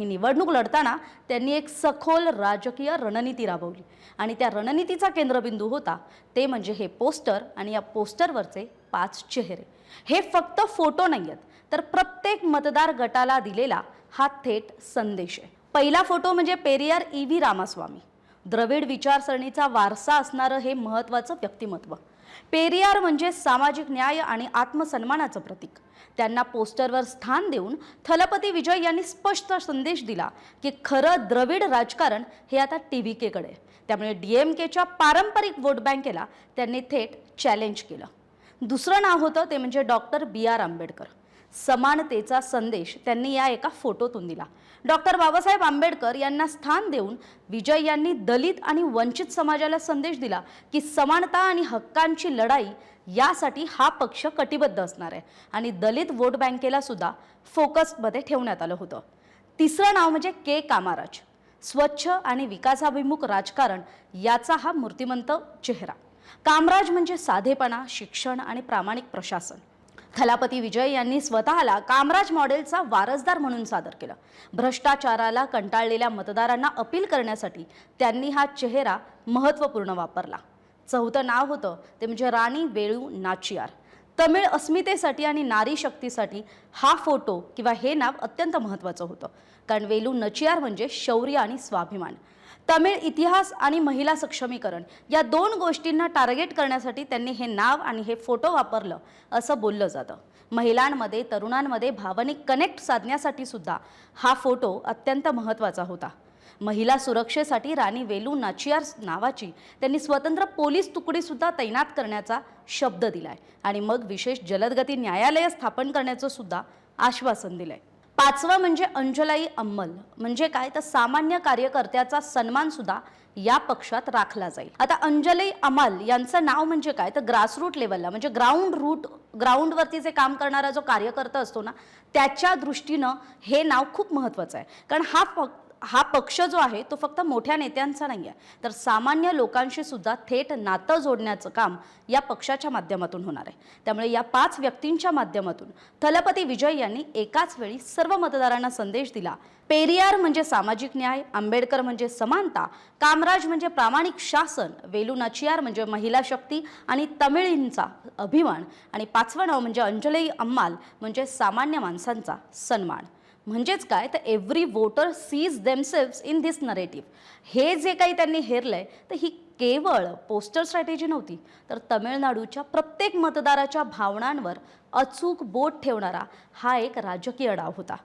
ही निवडणूक लढताना त्यांनी एक सखोल राजकीय रणनीती राबवली आणि त्या रणनीतीचा केंद्रबिंदू होता ते म्हणजे हे पोस्टर आणि या पोस्टरवरचे 5 चेहरे। हे फक्त फोटो नाहीयेत, तर प्रत्येक मतदार गटाला दिलेला हा थेट संदेश आहे। पहिला फोटो म्हणजे पेरियार ई.व्ही. रामास्वामी, द्रविड विचारसरणीचा वारसा असणारं हे महत्त्वाचं व्यक्तिमत्व। पेरियार म्हणजे सामाजिक न्याय आणि आत्मसन्मानाचं प्रतीक। त्यांना पोस्टरवर स्थान देऊन थलपती विजय यांनी स्पष्ट संदेश दिला की खरं द्रविड राजकारण हे आता टीव्हीकेकडे आहे। त्यामुळे डीएमकेच्या पारंपरिक वोट बँकेला त्यांनी थेट चॅलेंज केलं। दुसरं नाव होतं ते म्हणजे डॉक्टर बी.आर. आंबेडकर। समानतेचा संदेश त्यांनी या एका फोटोतून दिला। डॉक्टर बाबासाहेब आंबेडकर यांना स्थान देऊन विजय यांनी दलित आणि वंचित समाजाला संदेश दिला की समानता आणि हक्कांची लढाई यासाठी हा पक्ष कटिबद्ध असणार आहे आणि दलित वोट बँकेला सुद्धा फोकसमध्ये ठेवण्यात आलं होतं। तिसरं नाव म्हणजे के कामाराज, स्वच्छ आणि विकासाभिमुख राजकारण याचा हा मूर्तिमंत चेहरा। कामराज म्हणजे साधेपणा, शिक्षण आणि प्रामाणिक प्रशासन। थलापती विजय यांनी स्वतःला कामराज मॉडेलचा वारसदार म्हणून सादर केलं। भ्रष्टाचाराला कंटाळलेल्या मतदारांना अपील करण्यासाठी त्यांनी हा चेहरा महत्त्वपूर्ण वापरला। चौथं नाव होतं ते म्हणजे राणी वेळू नाचियार। तमिळ अस्मितेसाठी आणि नारी शक्तीसाठी हा फोटो किंवा हे नाव अत्यंत महत्त्वाचं होतं, कारण वेलू नचियार म्हणजे शौर्य आणि स्वाभिमान। तमिळ इतिहास आणि महिला सक्षमीकरण या दोन गोष्टींना टार्गेट करण्यासाठी त्यांनी हे नाव आणि हे फोटो वापरलं असं बोललं जातं। महिलांमध्ये, तरुणांमध्ये भावनिक कनेक्ट साधण्यासाठी सुद्धा हा फोटो अत्यंत महत्त्वाचा होता। महिला सुरक्षेसाठी राणी वेलू नाचियार नावाची त्यांनी स्वतंत्र पोलीस तुकडी सुद्धा तैनात करण्याचा शब्द दिलाय आणि मग विशेष जलदगती न्यायालय स्थापन करण्याचं सुद्धा आश्वासन दिलंय। पाचवा म्हणजे अंजलाई अम्मल, म्हणजे काय तर सामान्य कार्यकर्त्याचा सन्मान सुद्धा या पक्षात राखला जाईल। आता अंजली अमाल यांचं नाव म्हणजे काय तर ग्रासरूट लेवलला म्हणजे ग्राउंडवरती जे काम करणारा जो कार्यकर्ता असतो ना, त्याच्या दृष्टीनं हे नाव खूप महत्त्वाचं आहे, कारण हा पक्ष जो आहे तो फक्त मोठ्या नेत्यांचा नाही आहे, तर सामान्य लोकांशी सुद्धा थेट नातं जोडण्याचं काम या पक्षाच्या माध्यमातून होणार आहे। त्यामुळे या 5 व्यक्तींच्या माध्यमातून थलपती विजय यांनी एकाच वेळी सर्व मतदारांना संदेश दिला। पेरियार म्हणजे सामाजिक न्याय, आंबेडकर म्हणजे समानता, कामराज म्हणजे प्रामाणिक शासन, वेलू नाचियार म्हणजे महिला शक्ती आणि तमिळींचा अभिमान आणि 5वं नाव म्हणजे अंजली अम्माल म्हणजे सामान्य माणसांचा सन्मान। म्हणजेच काय तर every voter sees themselves in this narrative. हे जे काही त्यांनी हेरलंय तर ही केवळ पोस्टर स्ट्रॅटेजी नव्हती, तर तमिळनाडूच्या प्रत्येक मतदाराच्या भावनांवर अचूक बोट ठेवणारा हा एक राजकीय डाव होता